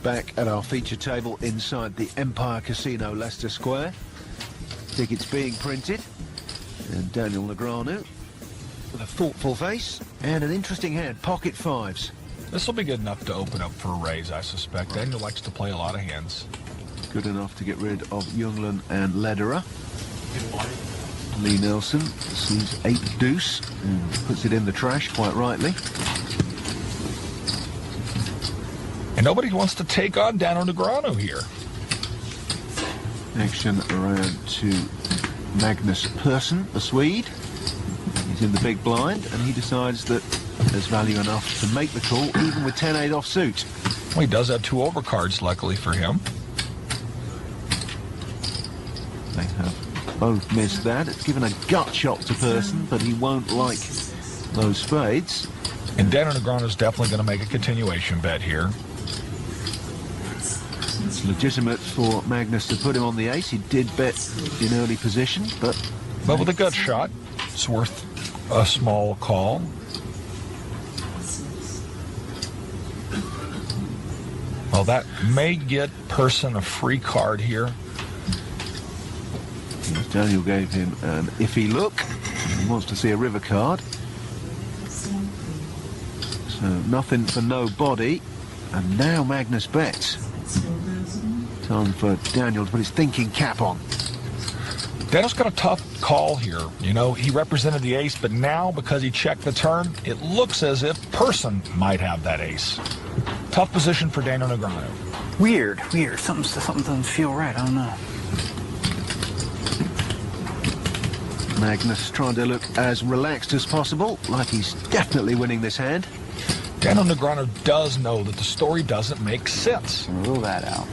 Back at our feature table inside the Empire Casino, Leicester Square. Tickets being printed. And Daniel Negreanu with a thoughtful face and an interesting hand, pocket fives. This will be good enough to open up for a raise, I suspect. Daniel likes to play a lot of hands. Good enough to get rid of Junglen and Lederer. Lee Nelson sees 8 deuce and puts it in the trash, quite rightly. And nobody wants to take on Daniel Negreanu here. Action around to Magnus Persson, the Swede. He's in the big blind, and he decides that there's value enough to make the call, even with 10-8 offsuit. Well, he does have 2 overcards, luckily for him. They have both missed that. It's given a gut shot to Persson, but he won't like those spades. And Daniel Negreanu is definitely going to make a continuation bet here. It's legitimate for Magnus to put him on the ace. He did bet in early position, but with a gut shot, it's worth a small call. Well, that may get Persson a free card here. Daniel gave him an iffy look. He wants to see a river card. So nothing for nobody. And now Magnus bets. Time for Daniel to put his thinking cap on. Daniel's got a tough call here. You know, he represented the ace, but now because he checked the turn, it looks as if Persson might have that ace. Tough position for Daniel Negreanu. Weird. Something doesn't feel right. I don't know. Magnus trying to look as relaxed as possible, like he's definitely winning this hand. Daniel Negreanu does know that the story doesn't make sense. Rule that out.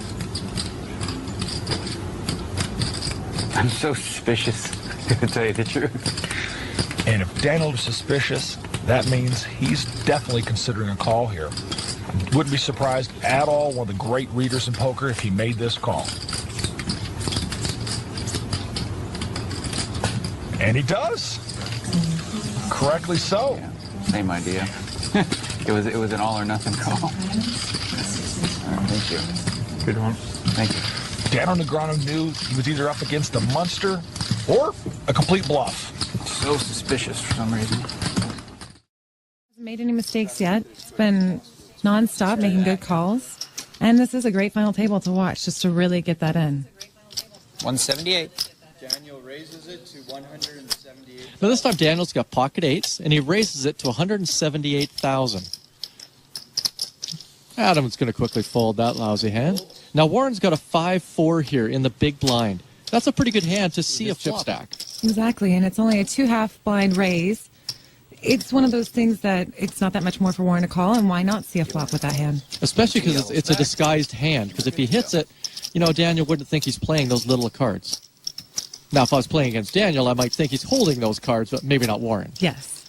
I'm so suspicious, to tell you the truth. And if Daniel is suspicious, that means he's definitely considering a call here. Wouldn't be surprised at all, one of the great readers in poker, if he made this call. And he does. Correctly so. Yeah, same idea. It was an all or nothing call. All right, thank you. Good one. Thank you. Daniel Negreanu knew he was either up against a monster or a complete bluff. So suspicious for some reason. Hasn't made any mistakes yet. It's been non-stop making good calls. And this is a great final table to watch, just to really get that in. 178. Daniel raises it to 178. Now this time Daniel's got pocket eights, and he raises it to 178,000. Adam's going to quickly fold that lousy hand. Now Warren's got a 5-4 here in the big blind. That's a pretty good hand to see a flop. Chip stack. Exactly, and it's only a 2.5 blind raise. It's one of those things that it's not that much more for Warren to call, and why not see a flop with that hand? Especially because it's a disguised hand, because if he hits it, you know, Daniel wouldn't think he's playing those little cards. Now, if I was playing against Daniel, I might think he's holding those cards, but maybe not Warren. Yes.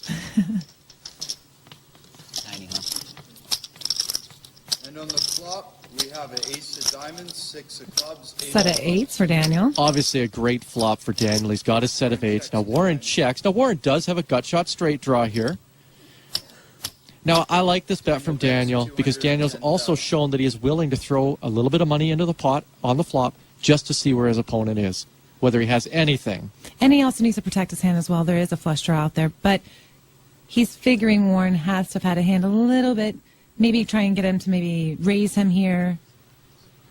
And on the flop, we have an ace of diamonds, 6 of clubs, Set of eights for Daniel. Obviously a great flop for Daniel. He's got his set of eights. Now Warren checks. Now Warren does have a gut shot straight draw here. Now I like this bet from Daniel because Daniel's also shown that he is willing to throw a little bit of money into the pot on the flop just to see where his opponent is, whether he has anything. And he also needs to protect his hand as well. There is a flush draw out there, but he's figuring Warren has to have had a hand a little bit. Maybe try and get him to maybe raise him here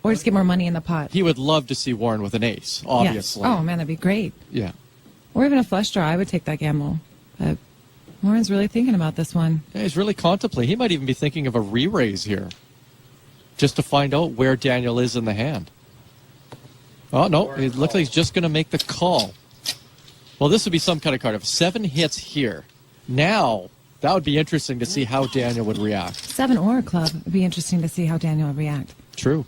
or just get more money in the pot. He would love to see Warren with an ace, obviously. Yes. Oh, man, that'd be great. Yeah. Or even a flush draw. I would take that gamble. But Warren's really thinking about this one. Yeah, he's really contemplating. He might even be thinking of a re-raise here just to find out where Daniel is in the hand. Oh, no, it looks like he's just going to make the call. Well, this would be some kind of card. If 7 hits here, now that would be interesting to see how Daniel would react. 7 or a club. It would be interesting to see how Daniel would react. True.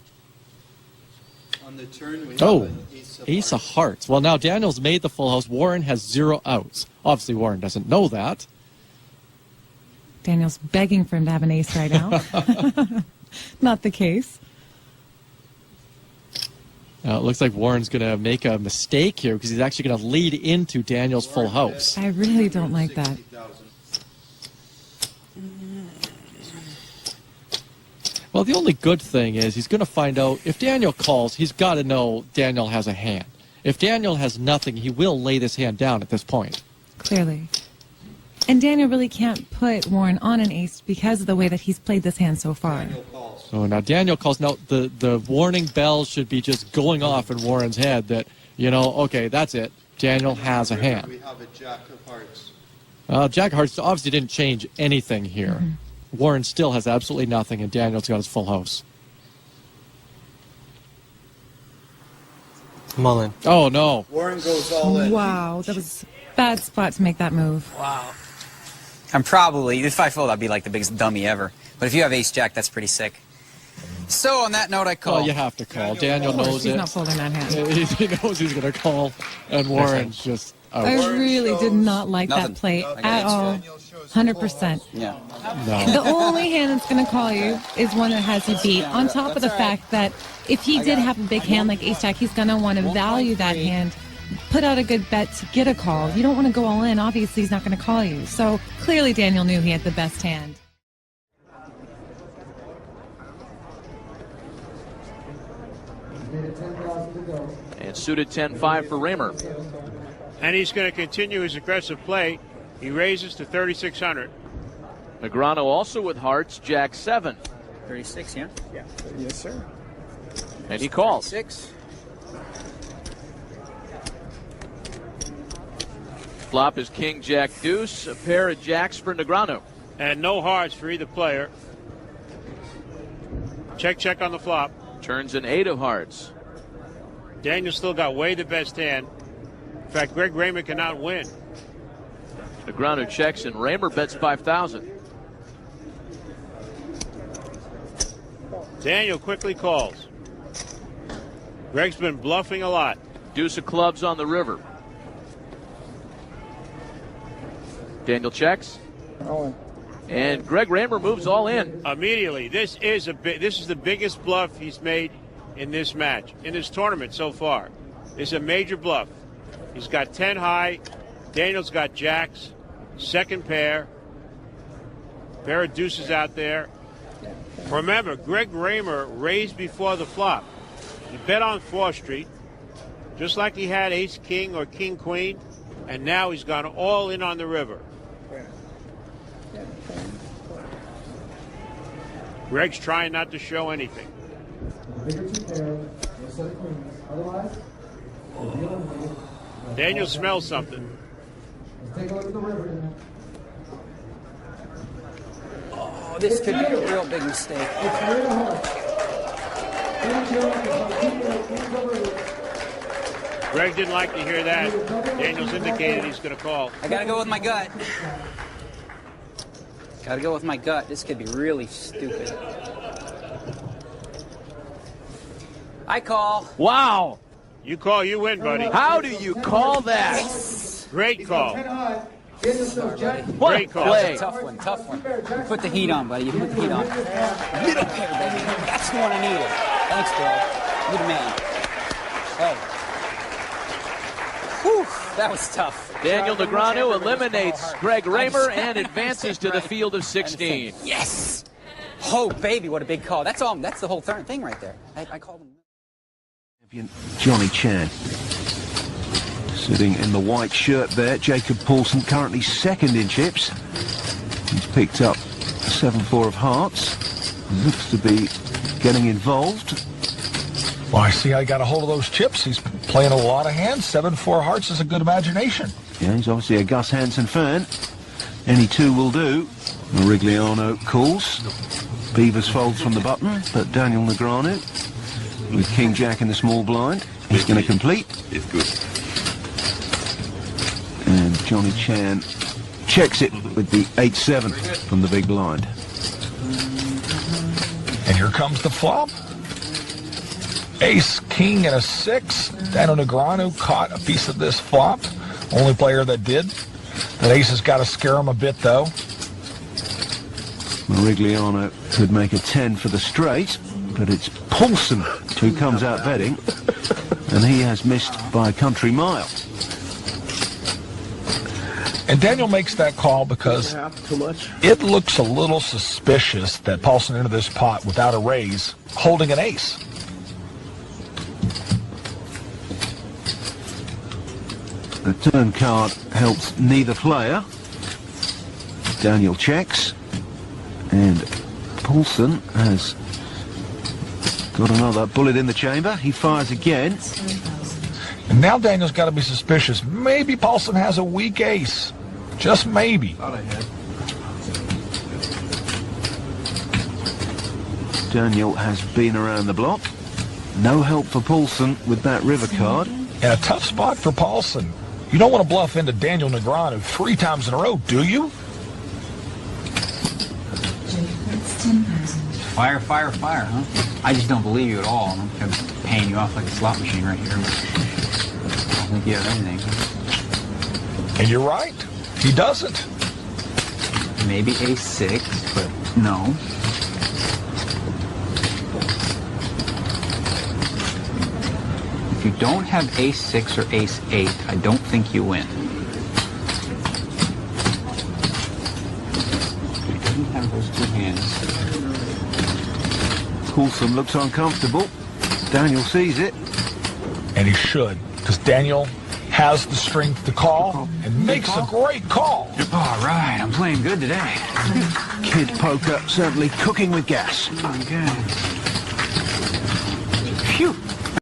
On the turn, we have Oh, an ace of hearts. Well, now Daniel's made the full house. Warren has 0 outs. Obviously, Warren doesn't know that. Daniel's begging for him to have an ace right now. Not the case. It looks like Warren's going to make a mistake here because he's actually going to lead into Daniel's full house. I really don't like that. 60,000. Well, the only good thing is he's going to find out if Daniel calls, he's got to know Daniel has a hand. If Daniel has nothing, he will lay this hand down at this point. Clearly. And Daniel really can't put Warren on an ace because of the way that he's played this hand so far. Daniel calls. So now Daniel calls. Now the warning bells should be just going off in Warren's head that, you know, okay, that's it. Daniel has a hand. We have a jack of hearts. Jack of Hearts obviously didn't change anything here. Warren still has absolutely nothing, and Daniel's got his full house. I'm all in. Oh, no. Warren goes all in. Wow, that was a bad spot to make that move. Wow. I'm probably, if I fold, I'd be like the biggest dummy ever. But if you have ace jack, that's pretty sick. So on that note, I call. Well, you have to call. Daniel Of course, knows he's it. not folding that hand. He knows he's going to call, and Warren's just out. I really did not like Nothing. that play Okay. at all. 100%. Yeah. No. The only hand that's going to call you is one that has you beat. On top of the fact that if he did have a big hand like ace jack, he's going to want to value that hand, put out a good bet to get a call. You don't want to go all in. Obviously, he's not going to call you. So clearly, Daniel knew he had the best hand. And suited 10-5 for Raymer. And he's going to continue his aggressive play. He raises to 3,600. Negrano also with hearts, Jack 7. 36, yeah? Yeah. Yes, sir. And he calls. 6. Flop is King, Jack, Deuce, a pair of jacks for Negrano. And no hearts for either player. Check, check on the flop. Turns an 8 of hearts. Daniel still got way the best hand. In fact, Greg Raymer cannot win. Negrano checks and Raymer bets 5,000. Daniel quickly calls. Greg's been bluffing a lot. Deuce of clubs on the river. Daniel checks. And Greg Raymer moves all in. Immediately, this is the biggest bluff he's made in this match, in this tournament so far. It's a major bluff. He's got 10 high. Daniel's got jacks. Second pair. Pair of deuces out there. Remember, Greg Raymer raised before the flop. He bet on 4th Street, just like he had ace king or king queen, and now he's gone all in on the river. Greg's trying not to show anything. Daniel smells something. Oh, this could be a real big mistake. Greg didn't like to hear that. Daniel's indicated he's going to call. I gotta go with my gut. Gotta go with my gut. This could be really stupid. I call. Wow. You call, you win, buddy. How do you call that? Great call. What a Great call. play. Tough one, tough one. You put the heat on, buddy. You put the heat on. Middle pair, baby. That's the one I needed. Thanks, bro. You're the man. Oh. Whew, that was tough. Daniel Negrano eliminates Greg Raymer and advances to the field of 16. Yes. Oh, baby, what a big call. That's all. That's the whole thing right there. I called him. Johnny Chan. Sitting in the white shirt there, Jacob Paulson currently second in chips. He's picked up 7-4 of hearts. Looks to be getting involved. Well, I see I got a hold of those chips. He's playing a lot of hands. 7-4 hearts is a good imagination. Yeah, he's obviously a Gus Hansen fan. Any two will do. Morigliano calls. Beavers folds from the button, but Daniel Negrano with King Jack in the small blind. He's going to complete. It's good. And Johnny Chan checks it with the 8-7 from the big blind. And here comes the flop. Ace, king, and a 6. Daniel Negreanu caught a piece of this flop. Only player that did. That ace has got to scare him a bit, though. Marigliano could make a 10 for the straight, but it's Paulson who comes out betting, and he has missed by a country mile. And Daniel makes that call because it looks a little suspicious that Paulson entered this pot without a raise, holding an ace. The turn card helps neither player. Daniel checks, and Paulson has got another bullet in the chamber. He fires again. And now Daniel's got to be suspicious. Maybe Paulson has a weak ace. Just maybe. Daniel has been around the block. No help for Paulson with that river card. And a tough spot for Paulson. You don't want to bluff into Daniel Negreanu 3 times in a row, do you? Fire, fire, fire, huh? I just don't believe you at all. I'm kind of paying you off like a slot machine right here. I don't think you have anything. And you're right. He doesn't. Maybe ace-6, but no. If you don't have ace-6 or ace-8, I don't think you win. He doesn't have those 2 hands. Paulson looks uncomfortable. Daniel sees it. And he should, because Daniel has the strength to call and makes a great call. All right, I'm playing good today. Kid poker certainly cooking with gas. Oh, good. Phew.